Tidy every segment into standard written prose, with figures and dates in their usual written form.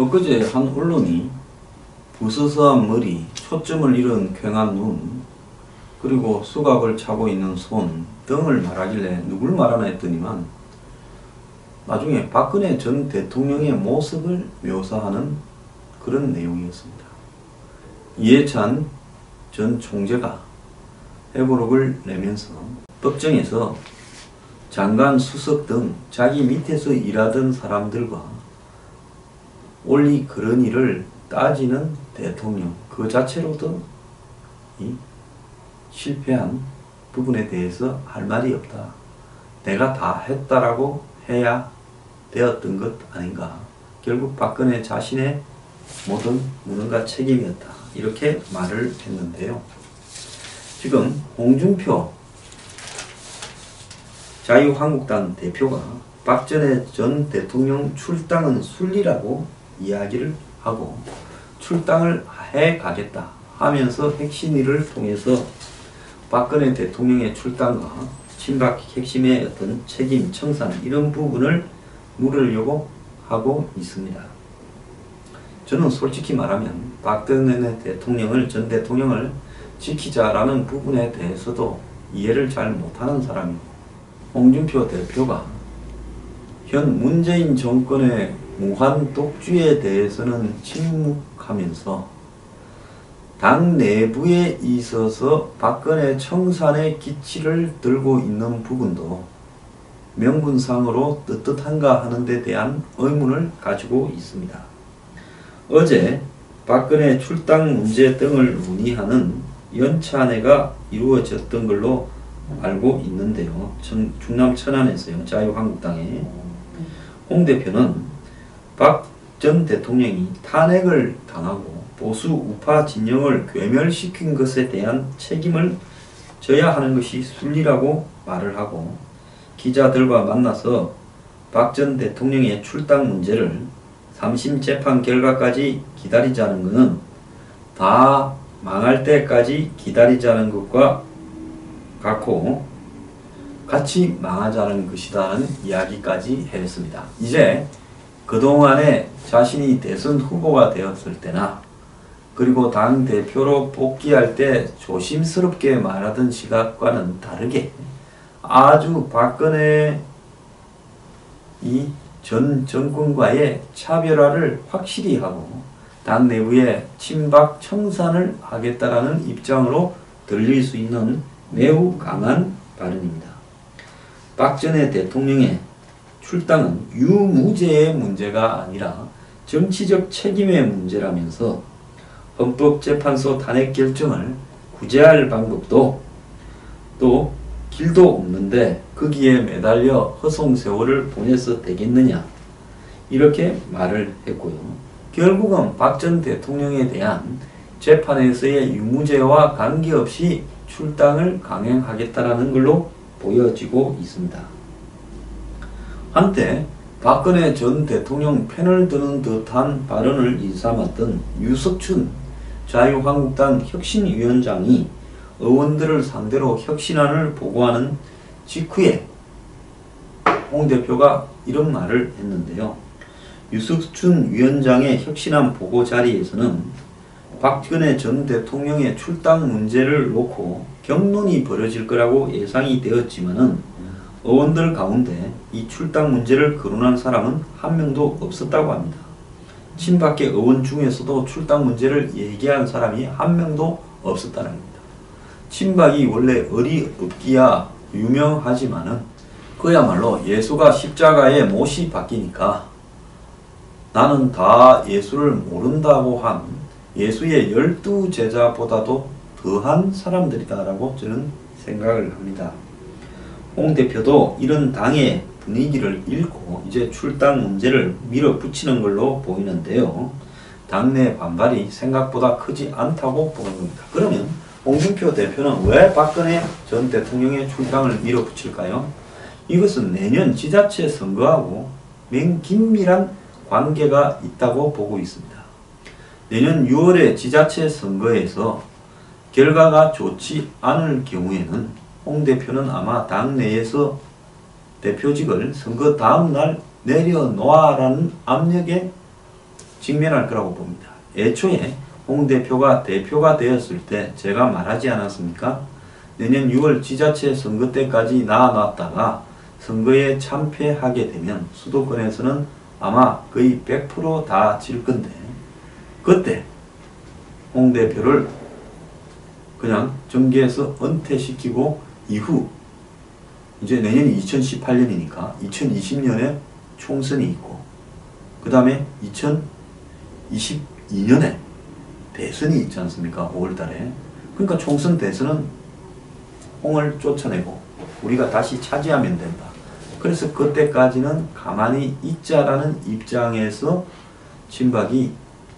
엊그제 한 언론이 부스스한 머리, 초점을 잃은 퀭한 눈, 그리고 수갑을 차고 있는 손 등을 말하길래 누굴 말하나 했더니만 나중에 박근혜 전 대통령의 모습을 묘사하는 그런 내용이었습니다. 이해찬 전 총재가 회고록을 내면서 법정에서 장관, 수석 등 자기 밑에서 일하던 사람들과 옳리 그런 일을 따지는 대통령 그 자체로도 이 실패한 부분에 대해서 할 말이 없다. 내가 다 했다라고 해야 되었던 것 아닌가. 결국 박근혜 자신의 모든 무능과 책임이었다. 이렇게 말을 했는데요. 지금 홍준표 자유한국당 대표가 박근혜 전 대통령 출당은 순리라고 이야기를 하고 출당을 해 가겠다 하면서 핵심일을 통해서 박근혜 대통령의 출당과 친박 핵심의 어떤 책임, 청산 이런 부분을 물으려고 하고 있습니다. 저는 솔직히 말하면 박근혜 대통령을 전 대통령을 지키자라는 부분에 대해서도 이해를 잘 못하는 사람이고 홍준표 대표가 현 문재인 정권의 무한 독주에 대해서는 침묵하면서 당 내부에 있어서 박근혜 청산의 기치를 들고 있는 부분도 명분상으로 떳떳한가 하는 데 대한 의문을 가지고 있습니다. 어제 박근혜 출당 문제 등을 논의하는 연찬회가 이루어졌던 걸로 알고 있는데요. 충남 천안에서요. 자유한국당에 홍 대표는 박 전 대통령이 탄핵을 당하고 보수 우파 진영을 괴멸시킨 것에 대한 책임을 져야 하는 것이 순리라고 말을 하고 기자들과 만나서 박 전 대통령의 출당 문제를 3심 재판 결과까지 기다리자는 것은 다 망할 때까지 기다리자는 것과 같고 같이 망하자는 것이라는 이야기까지 했습니다. 이제 그동안에 자신이 대선 후보가 되었을 때나 그리고 당대표로 복귀할 때 조심스럽게 말하던 시각과는 다르게 아주 박근혜 이 전 정권과의 차별화를 확실히 하고 당 내부에 친박 청산을 하겠다라는 입장으로 들릴 수 있는 매우 강한 발언입니다. 박 전 대통령의 출당은 유무죄의 문제가 아니라 정치적 책임의 문제라면서 헌법재판소 탄핵 결정을 구제할 방법도 또 길도 없는데 거기에 매달려 허송세월을 보내서 되겠느냐 이렇게 말을 했고요. 결국은 박 전 대통령에 대한 재판에서의 유무죄와 관계없이 출당을 강행하겠다라는 걸로 보여지고 있습니다. 한때 박근혜 전 대통령 편을 드는 듯한 발언을 일삼았던 유석춘 자유한국당 혁신위원장이 의원들을 상대로 혁신안을 보고하는 직후에 홍 대표가 이런 말을 했는데요. 유석춘 위원장의 혁신안 보고 자리에서는 박근혜 전 대통령의 출당 문제를 놓고 격론이 벌어질 거라고 예상이 되었지만은 의원들 가운데 이 출당 문제를 거론한 사람은 한 명도 없었다고 합니다. 친박계 의원 중에서도 출당 문제를 얘기한 사람이 한 명도 없었다는 겁니다. 친박이 원래 어리 없기야 유명하지만은 그야말로 예수가 십자가에 못이 박히니까 나는 다 예수를 모른다고 한 예수의 12제자보다도 더한 사람들이다라고 저는 생각을 합니다. 홍 대표도 이런 당의 분위기를 읽고 이제 출당 문제를 밀어붙이는 걸로 보이는데요. 당내 반발이 생각보다 크지 않다고 보는 겁니다. 그러면 홍준표 대표는 왜 박근혜 전 대통령의 출당을 밀어붙일까요? 이것은 내년 지자체 선거하고 긴밀한 관계가 있다고 보고 있습니다. 내년 6월의 지자체 선거에서 결과가 좋지 않을 경우에는 홍 대표는 아마 당내에서 대표직을 선거 다음 날 내려놓아라는 압력에 직면할 거라고 봅니다. 애초에 홍 대표가 되었을 때 제가 말하지 않았습니까? 내년 6월 지자체 선거 때까지 나아놨다가 선거에 참패하게 되면 수도권에서는 아마 거의 100% 다 질 건데, 그때 홍 대표를 그냥 정계에서 은퇴시키고 이후 이제 내년이 2018년이니까 2020년에 총선이 있고 그 다음에 2022년에 대선이 있지 않습니까? 5월달에. 그러니까 총선 대선은 홍을 쫓아내고 우리가 다시 차지하면 된다. 그래서 그때까지는 가만히 있자라는 입장에서 친박이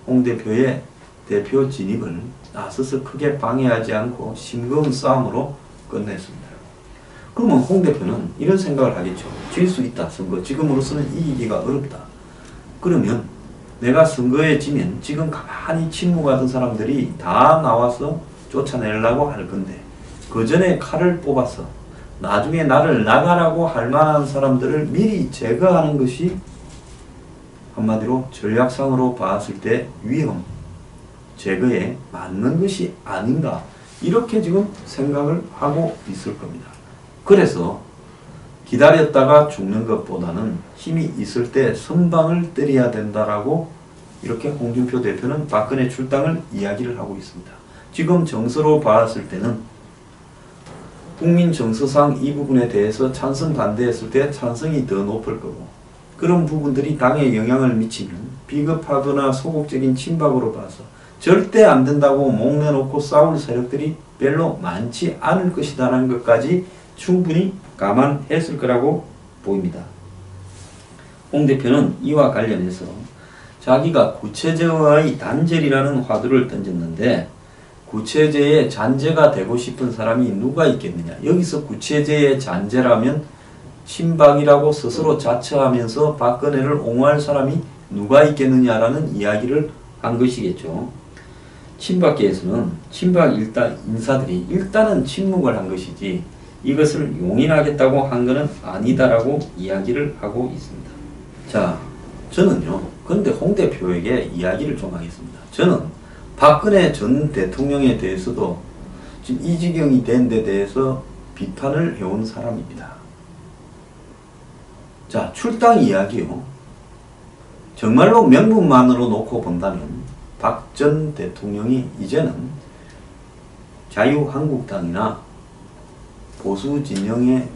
홍 대표의 대표 진입을 나서서 크게 방해하지 않고 싱거운 싸움으로 끝냈습니다. 그러면 홍 대표는 이런 생각을 하겠죠. 질 수 있다. 선거. 지금으로서는 이기기가 어렵다. 그러면 내가 선거에 지면 지금 가만히 침묵하던 사람들이 다 나와서 쫓아내려고 할 건데 그 전에 칼을 뽑아서 나중에 나를 나가라고 할 만한 사람들을 미리 제거하는 것이 한마디로 전략상으로 봤을 때 위험 제거에 맞는 것이 아닌가, 이렇게 지금 생각을 하고 있을 겁니다. 그래서 기다렸다가 죽는 것보다는 힘이 있을 때 선방을 때려야 된다라고 이렇게 홍준표 대표는 박근혜 출당을 이야기를 하고 있습니다. 지금 정서로 봤을 때는 국민 정서상 이 부분에 대해서 찬성 반대했을 때 찬성이 더 높을 거고, 그런 부분들이 당에 영향을 미치면 비겁하거나 소극적인 친박으로 봐서 절대 안 된다고 목내놓고 싸울 세력들이 별로 많지 않을 것이다라는 것까지 충분히 감안했을 거라고 보입니다. 홍 대표는 이와 관련해서 자기가 구체제와의 단절이라는 화두를 던졌는데, 구체제의 잔재가 되고 싶은 사람이 누가 있겠느냐. 여기서 구체제의 잔재라면 친박이라고 스스로 자처하면서 박근혜를 옹호할 사람이 누가 있겠느냐라는 이야기를 한 것이겠죠. 친박계에서는 친박 인사들이 일단은 침묵을 한 것이지 이것을 용인하겠다고 한 것은 아니다라고 이야기를 하고 있습니다. 자, 저는요, 근데 홍 대표에게 이야기를 좀 하겠습니다. 저는 박근혜 전 대통령에 대해서도 지금 이 지경이 된 데 대해서 비판을 해온 사람입니다. 자, 출당 이야기요. 정말로 명분만으로 놓고 본다면 박 전 대통령이 이제는 자유한국당이나 보수 진영의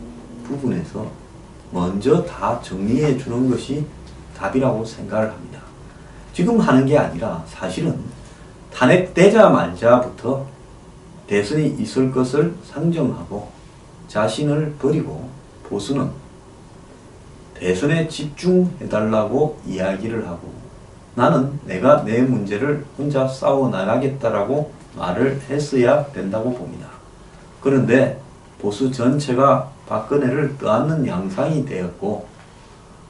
부분에서 먼저 다 정리해 주는 것이 답이라고 생각을 합니다. 지금 하는 게 아니라 사실은 탄핵되자마자부터 대선이 있을 것을 상정하고 자신을 버리고 보수는 대선에 집중해달라고 이야기를 하고 나는 내가 내 문제를 혼자 싸워나가겠다라고 말을 했어야 된다고 봅니다. 그런데 보수 전체가 박근혜를 떠안는 양상이 되었고,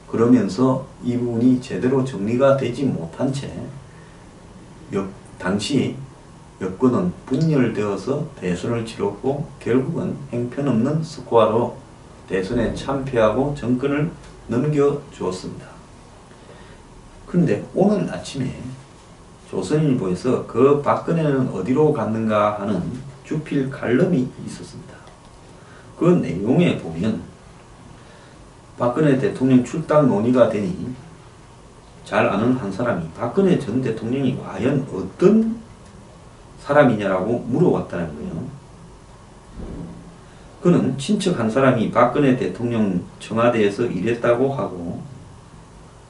그러면서 이 부분이 제대로 정리가 되지 못한 채 당시 여권은 분열되어서 대선을 치렀고 결국은 행편없는 스코어로 대선에 참패하고 정권을 넘겨주었습니다. 그런데 오늘 아침에 조선일보에서 그 박근혜는 어디로 갔는가 하는 주필 칼럼이 있었습니다. 그 내용에 보면 박근혜 대통령 출당 논의가 되니 잘 아는 한 사람이 박근혜 전 대통령이 과연 어떤 사람이냐라고 물어봤다는 거예요. 그는 친척 한 사람이 박근혜 대통령 청와대에서 일했다고 하고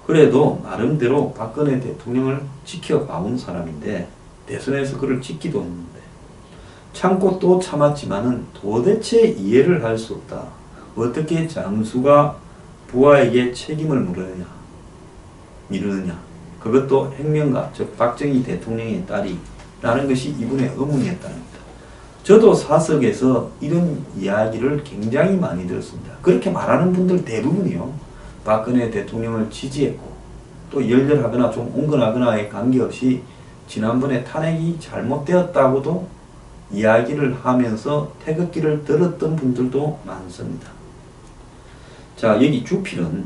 그래도 나름대로 박근혜 대통령을 지켜봐온 사람인데 대선에서 그를 찍기도 했는데 참고 또 참았지만은 도대체 이해를 할 수 없다. 어떻게 장수가 부하에게 책임을 미루느냐. 그것도 핵명가, 즉 박정희 대통령의 딸이 라는 것이 이분의 의문이었다는 겁니다. 저도 사석에서 이런 이야기를 굉장히 많이 들었습니다. 그렇게 말하는 분들 대부분이요, 박근혜 대통령을 지지했고 또 열렬하거나 좀 온건하거나에 관계없이 지난번에 탄핵이 잘못되었다고도 이야기를 하면서 태극기를 들었던 분들도 많습니다. 자, 여기 주필은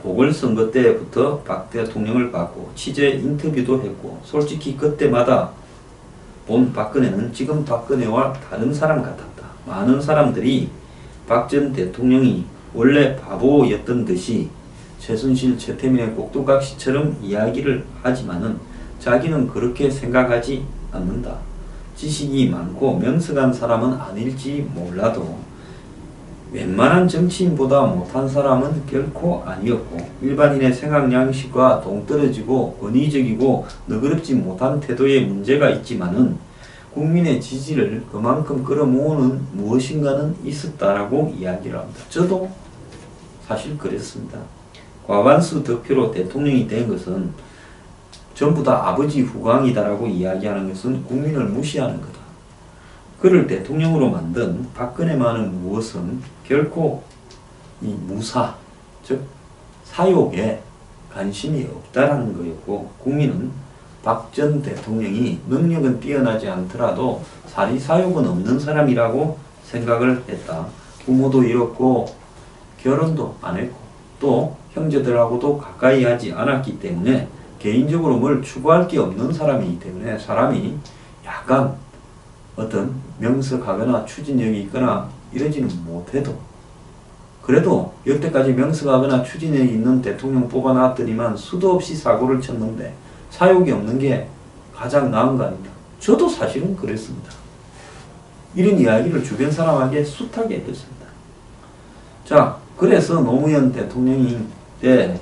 보궐선거 때부터 박 대통령을 봤고 취재 인터뷰도 했고 솔직히 그때마다 본 박근혜는 지금 박근혜와 다른 사람 같았다. 많은 사람들이 박 전 대통령이 원래 바보였던 듯이 최순실, 최태민의 꼭두각시처럼 이야기를 하지만은 자기는 그렇게 생각하지 않는다. 지식이 많고 명석한 사람은 아닐지 몰라도 웬만한 정치인보다 못한 사람은 결코 아니었고 일반인의 생각 양식과 동떨어지고 권위적이고 너그럽지 못한 태도에 문제가 있지만은 국민의 지지를 그만큼 끌어모으는 무엇인가는 있었다라고 이야기를 합니다. 저도 사실 그랬습니다. 과반수 득표로 대통령이 된 것은 전부 다 아버지 후광이다라고 이야기하는 것은 국민을 무시하는 거다. 그를 대통령으로 만든 박근혜만은 무엇은 결코 이 무사, 즉 사욕에 관심이 없다라는 거였고 국민은 박 전 대통령이 능력은 뛰어나지 않더라도 사리사욕은 없는 사람이라고 생각을 했다. 부모도 잃었고 결혼도 안 했고 또 형제들하고도 가까이 하지 않았기 때문에 개인적으로 뭘 추구할 게 없는 사람이기 때문에 사람이 약간 어떤 명석하거나 추진력이 있거나 이러지는 못해도 그래도 여태까지 명석하거나 추진력이 있는 대통령 뽑아놨더니만 수도 없이 사고를 쳤는데 사욕이 없는 게 가장 나은 거 아닙니까? 저도 사실은 그랬습니다. 이런 이야기를 주변 사람에게 숱하게 했습니다. 자, 그래서 노무현 대통령이 때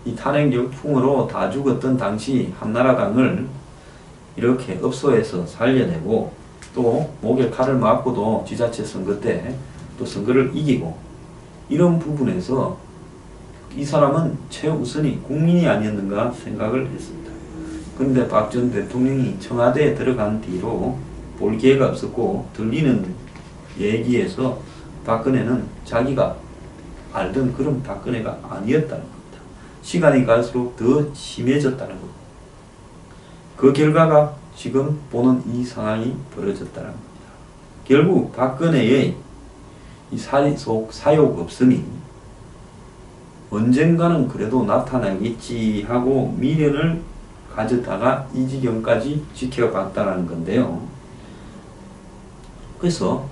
이 탄핵 열풍으로 다 죽었던 당시 한나라당을 이렇게 업소에서 살려내고 또 목에 칼을 맞고도 지자체 선거 때 또 선거를 이기고 이런 부분에서 이 사람은 최우선이 국민이 아니었는가 생각을 했습니다. 그런데 박 전 대통령이 청와대에 들어간 뒤로 볼 기회가 없었고 들리는 얘기에서 박근혜는 자기가 알던 그런 박근혜가 아니었다는 겁니다. 시간이 갈수록 더 심해졌다는 겁니다. 그 결과가 지금 보는 이 상황이 벌어졌다는 겁니다. 결국 박근혜의 이 사욕 없음이 언젠가는 그래도 나타나겠지 하고 미련을 가졌다가 이 지경까지 지켜봤다는 건데요. 그래서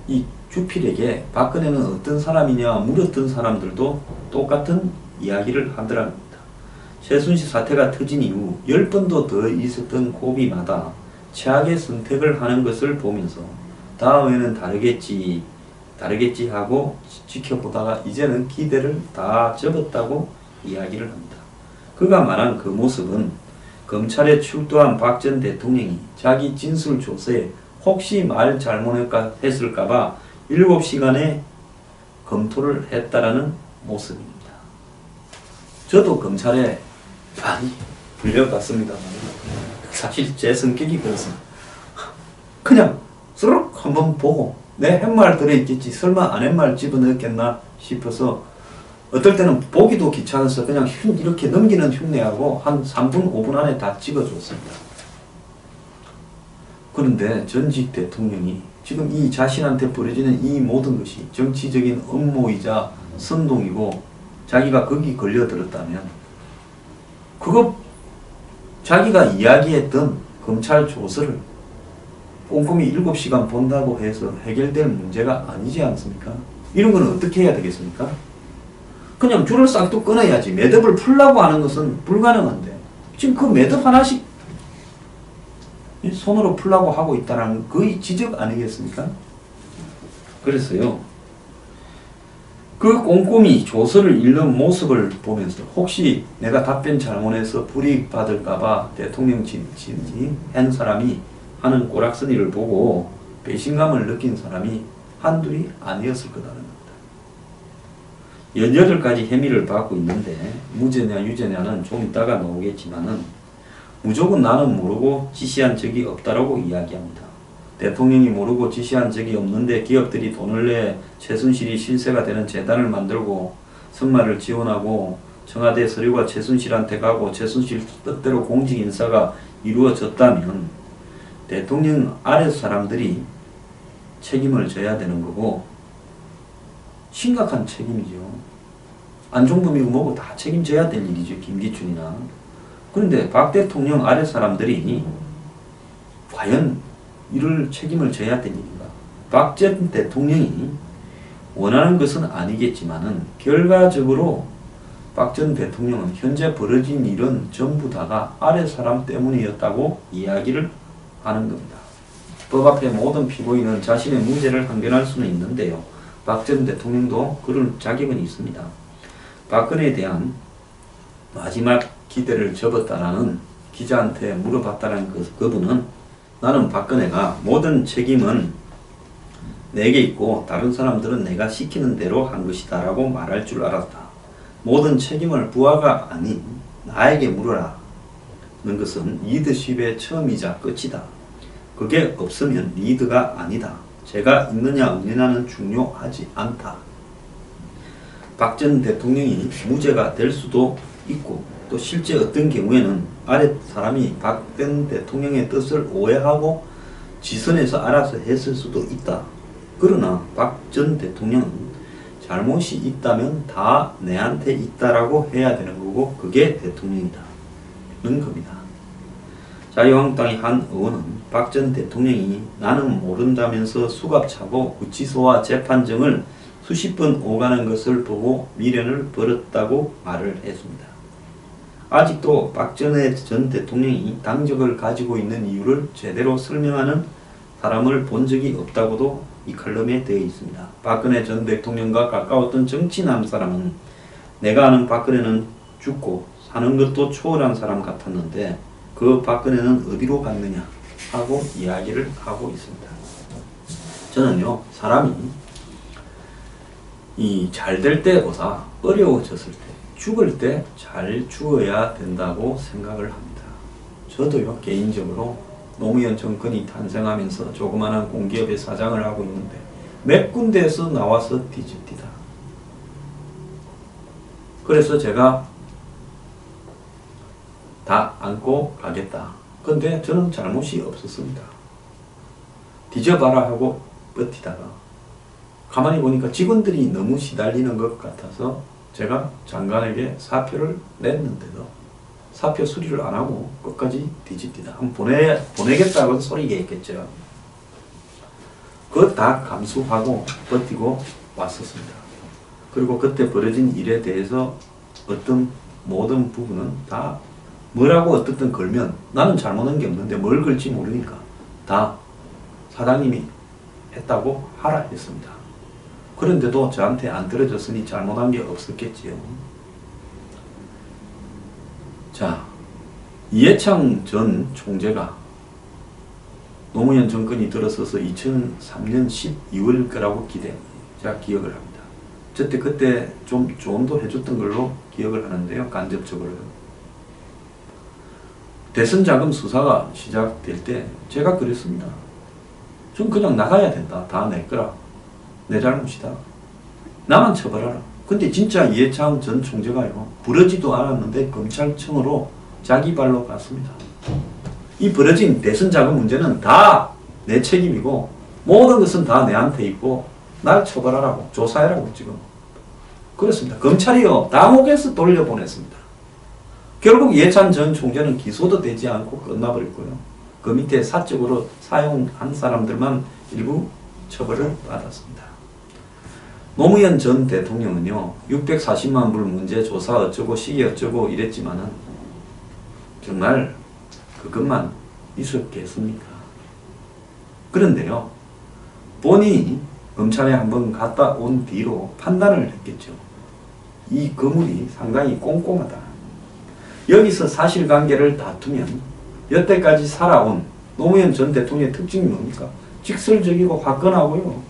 이 주필에게 박근혜는 어떤 사람이냐 물었던 사람들도 똑같은 이야기를 하더랍니다. 최순실 사태가 터진 이후 10번도 더 있었던 고비마다 최악의 선택을 하는 것을 보면서 다음에는 다르겠지 하고 지켜보다가 이제는 기대를 다 접었다고 이야기를 합니다. 그가 말한 그 모습은 검찰에 출두한 박 전 대통령이 자기 진술 조서에 혹시 말 잘못했을까봐 7시간의 검토를 했다라는 모습입니다. 저도 검찰에 많이 불려갔습니다만 사실 제 성격이 그렇습니다. 그냥 쑥 한번 보고 내 팻말 들어있겠지 설마 안 팻말 집어넣겠나 싶어서 어떨 때는 보기도 귀찮아서 그냥 이렇게 넘기는 흉내하고 한 3분 5분 안에 다 찍어줬습니다. 그런데 전직 대통령이 지금 이 자신한테 벌어지는 이 모든 것이 정치적인 음모이자 선동이고 자기가 거기 걸려들었다면 그거 자기가 이야기했던 검찰 조서를 꼼꼼히 7시간 본다고 해서 해결될 문제가 아니지 않습니까? 이런 거는 어떻게 해야 되겠습니까? 그냥 줄을 싹둑 끊어야지. 매듭을 풀라고 하는 것은 불가능한데 지금 그 매듭 하나씩 손으로 풀라고 하고 있다는 거의 지적 아니겠습니까? 그래서요. 그 꼼꼼히 조서를 읽는 모습을 보면서 혹시 내가 답변 잘못해서 불이익 받을까봐 대통령 한 사람이 하는 꼬락서니를 보고 배신감을 느낀 사람이 한둘이 아니었을 거라는 겁니다. 18가지 혐의를 받고 있는데 무죄냐 유죄냐는 좀 이따가 나오겠지만은 무조건 나는 모르고 지시한 적이 없다라고 이야기합니다. 대통령이 모르고 지시한 적이 없는데 기업들이 돈을 내 최순실이 실세가 되는 재단을 만들고 선마를 지원하고 청와대 서류가 최순실한테 가고 최순실 뜻대로 공직 인사가 이루어졌다면 대통령 아래 사람들이 책임을 져야 되는 거고 심각한 책임이죠. 안종범이고 뭐고 다 책임져야 될 일이죠. 김기춘이나. 그런데 박 대통령 아래 사람들이 과연 이를 책임을 져야 될 일인가? 박 전 대통령이 원하는 것은 아니겠지만은 결과적으로 박 전 대통령은 현재 벌어진 일은 전부 다가 아래 사람 때문이었다고 이야기를 하는 겁니다. 법 앞에 모든 피고인은 자신의 무죄를 항변할 수는 있는데요. 박 전 대통령도 그럴 자격은 있습니다. 박근혜에 대한 마지막 기대를 접었다라는 기자한테 물어봤다는 그분은 나는 박근혜가 모든 책임은 내게 있고 다른 사람들은 내가 시키는 대로 한 것이다 라고 말할 줄 알았다. 모든 책임을 부하가 아닌 나에게 물어라 는 것은 리더십의 처음이자 끝이다. 그게 없으면 리드가 아니다. 제가 있느냐 없느냐는 중요하지 않다. 박 전 대통령이 무죄가 될 수도 있고 또 실제 어떤 경우에는 아래 사람이 박 전 대통령의 뜻을 오해하고 지선에서 알아서 했을 수도 있다. 그러나 박 전 대통령은 잘못이 있다면 다 내한테 있다라고 해야 되는 거고 그게 대통령이다 는 겁니다. 자유한국당의 한 의원은 박 전 대통령이 나는 모른다면서 수갑차고 구치소와 재판정을 수십 번 오가는 것을 보고 미련을 버렸다고 말을 했습니다. 아직도 박 전 대통령이 당적을 가지고 있는 이유를 제대로 설명하는 사람을 본 적이 없다고도 이 칼럼에 되어 있습니다. 박근혜 전 대통령과 가까웠던 정치인 한 사람은 내가 아는 박근혜는 죽고 사는 것도 초월한 사람 같았는데 그 박근혜는 어디로 갔느냐 하고 이야기를 하고 있습니다. 저는요 사람이 이 잘 될 때보다 어려워졌을 때 죽을 때 잘 죽어야 된다고 생각을 합니다. 저도요 개인적으로 노무현 정권이 탄생하면서 조그마한 공기업의 사장을 하고 있는데 몇 군데에서 나와서 뒤집디다. 그래서 제가 다 안고 가겠다. 근데 저는 잘못이 없었습니다. 뒤져봐라 하고 버티다가 가만히 보니까 직원들이 너무 시달리는 것 같아서 제가 장관에게 사표를 냈는데도 사표 수리를 안 하고 끝까지 뒤집디다. 한번 보내겠다고 소리 얘기했겠죠. 그거 다 감수하고 버티고 왔었습니다. 그리고 그때 벌어진 일에 대해서 어떤 모든 부분은 다 뭐라고 어떻든 걸면 나는 잘못한 게 없는데 뭘 걸지 모르니까 다 사장님이 했다고 하라 했습니다. 그런데도 저한테 안 떨어졌으니 잘못한 게 없었겠지요. 자, 이해창 전 총재가 노무현 정권이 들어서서 2003년 12월 거라고 제가 기억을 합니다. 저때 그때 좀 조언도 해줬던 걸로 기억을 하는데요. 간접적으로요. 대선 자금 수사가 시작될 때 제가 그랬습니다. 전 그냥 나가야 된다. 다 내 거라. 내 잘못이다. 나만 처벌하라. 근데 진짜 이해창 전 총재가요. 부러지도 않았는데 검찰청으로 자기 발로 갔습니다. 이 벌어진 대선 자금 문제는 다 내 책임이고 모든 것은 다 내한테 있고 날 처벌하라고 조사해라고 지금 그렇습니다. 검찰이요. 감옥에서 돌려보냈습니다. 결국 이해찬 전 총재는 기소도 되지 않고 끝나버렸고요. 그 밑에 사적으로 사용한 사람들만 일부 처벌을 받았습니다. 노무현 전 대통령은요. 640만 불 문제 조사 어쩌고 시기 어쩌고 이랬지만은 정말 그것만 있었겠습니까? 그런데요. 본인이 검찰에 한번 갔다 온 뒤로 판단을 했겠죠. 이 건물이 상당히 꼼꼼하다. 여기서 사실관계를 다투면 여태까지 살아온 노무현 전 대통령의 특징이 뭡니까? 직설적이고 화끈하고요.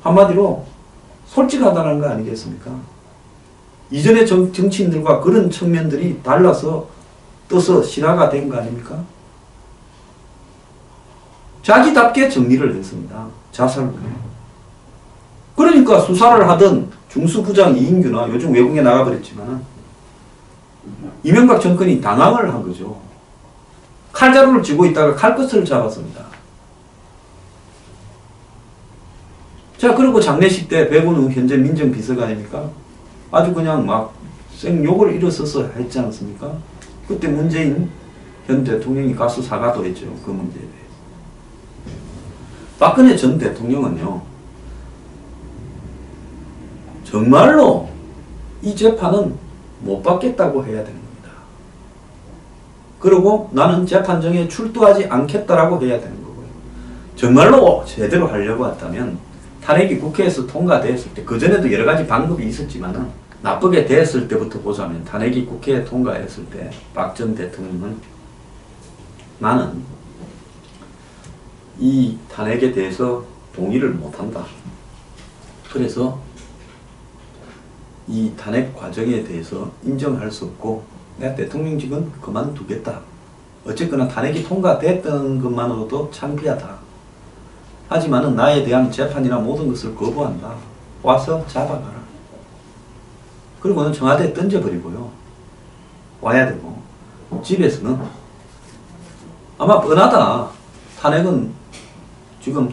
한마디로 솔직하다는 거 아니겠습니까? 이전의 정치인들과 그런 측면들이 달라서 떠서 실화가 된 거 아닙니까? 자기답게 정리를 했습니다. 자살로. 그러니까 수사를 하던 중수부장 이인규나 요즘 외국에 나가버렸지만 이명박 정권이 당황을 한 거죠. 칼자루를 쥐고 있다가 칼끝을 잡았습니다. 자, 그리고 장례식 때 백운우 현재 민정비서관입니까? 아주 그냥 막 생욕을 일어서서 했지 않습니까? 그때 문재인 현 대통령이 가수 사과도 했죠. 그 문제에 대해. 박근혜 전 대통령은요, 정말로 이 재판은 못 받겠다고 해야 되는 겁니다. 그리고 나는 재판정에 출두하지 않겠다라고 해야 되는 거고요. 정말로 제대로 하려고 했다면 탄핵이 국회에서 통과됐을 때, 그전에도 여러 가지 방법이 있었지만은 나쁘게 됐을 때부터 보자면 탄핵이 국회에 통과했을 때 박 전 대통령은 나는 이 탄핵에 대해서 동의를 못한다. 그래서 이 탄핵 과정에 대해서 인정할 수 없고 내가 대통령직은 그만두겠다. 어쨌거나 탄핵이 통과됐던 것만으로도 창피하다. 하지만은 나에 대한 재판이나 모든 것을 거부한다. 와서 잡아가라. 그리고는 청와대에 던져버리고요. 와야 되고 집에서는 아마 뻔하다. 탄핵은 지금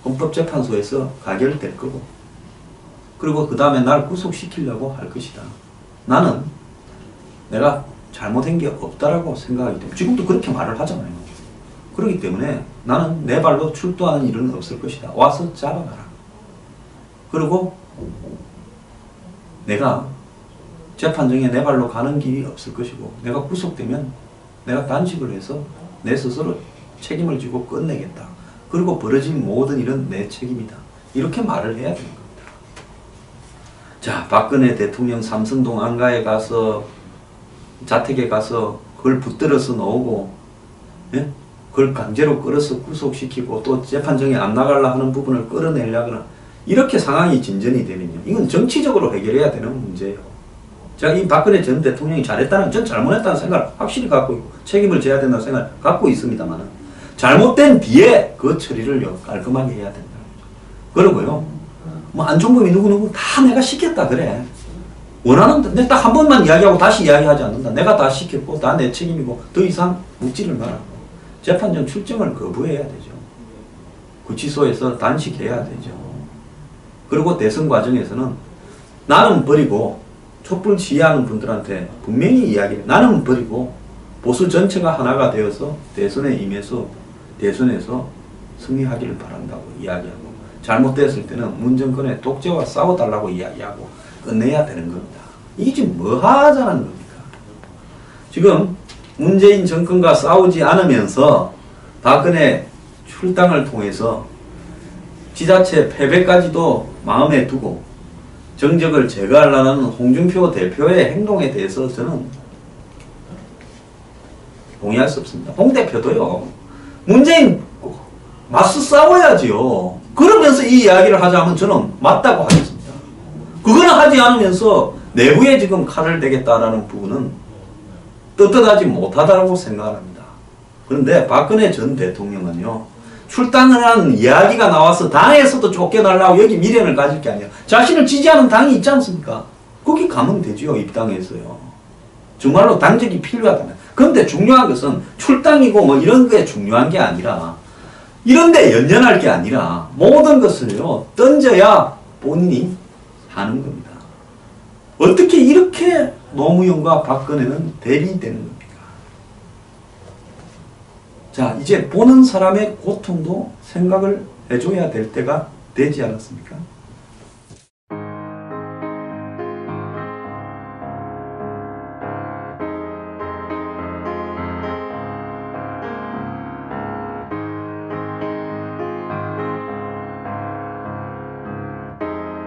헌법재판소에서 가결될 거고 그리고 그 다음에 날 구속시키려고 할 것이다. 나는 내가 잘못한 게 없다라고 생각하기 때문에 지금도 그렇게 말을 하잖아요. 그렇기 때문에 나는 내 발로 출두하는 일은 없을 것이다. 와서 잡아가라. 그리고 내가 재판정에 내 발로 가는 길이 없을 것이고 내가 구속되면 내가 단식을 해서 내 스스로 책임을 지고 끝내겠다. 그리고 벌어진 모든 일은 내 책임이다. 이렇게 말을 해야 되는 겁니다. 자, 박근혜 대통령 삼성동 안가에 가서 자택에 가서 그걸 붙들어서 놓고 예? 그걸 강제로 끌어서 구속시키고 또 재판정에 안 나가려 하는 부분을 끌어내려거나 이렇게 상황이 진전이 되면요. 이건 정치적으로 해결해야 되는 문제예요. 제가 이 박근혜 전 대통령이 잘했다는, 전 잘못했다는 생각을 확실히 갖고 있고 책임을 져야 된다는 생각을 갖고 있습니다만 잘못된 뒤에 그 처리를 깔끔하게 해야 된다. 그러고요. 뭐 안종범이 누구누구 다 내가 시켰다 그래. 원하는 데 딱 한 번만 이야기하고 다시 이야기하지 않는다. 내가 다 시켰고 다 내 책임이고 더 이상 묻지를 마라. 재판정 출정을 거부해야 되죠. 구치소에서 단식해야 되죠. 그리고 대선 과정에서는 나는 버리고 촛불 시위하는 분들한테 분명히 이야기해. 나는 버리고 보수 전체가 하나가 되어서 대선에 임해서 대선에서 승리하기를 바란다고 이야기하고 잘못됐을 때는 문정권의 독재와 싸워달라고 이야기하고 끝내야 되는 겁니다. 이게 지금 뭐 하자는 겁니까? 지금 문재인 정권과 싸우지 않으면서 박근혜 출당을 통해서 지자체 패배까지도 마음에 두고 정적을 제거하려는 홍준표 대표의 행동에 대해서 저는 동의할 수 없습니다. 홍 대표도요. 문재인 맞서 싸워야지요. 그러면서 이 이야기를 하자면 저는 맞다고 하겠습니다. 그거는 하지 않으면서 내부에 지금 칼을 대겠다라는 부분은 떳떳하지 못하다고 생각을 합니다. 그런데 박근혜 전 대통령은요. 출당을 한 이야기가 나와서 당에서도 쫓겨나려고 여기 미련을 가질 게 아니라 자신을 지지하는 당이 있지 않습니까? 거기 가면 되지요. 입당해서요. 정말로 당적이 필요하다면. 그런데 중요한 것은 출당이고 뭐 이런 게 중요한 게 아니라 이런 데 연연할 게 아니라 모든 것을요. 던져야 본인이 하는 겁니다. 어떻게 이렇게 노무현과 박근혜는 대비되는 겁니까? 자, 이제 보는 사람의 고통도 생각을 해줘야 될 때가 되지 않았습니까?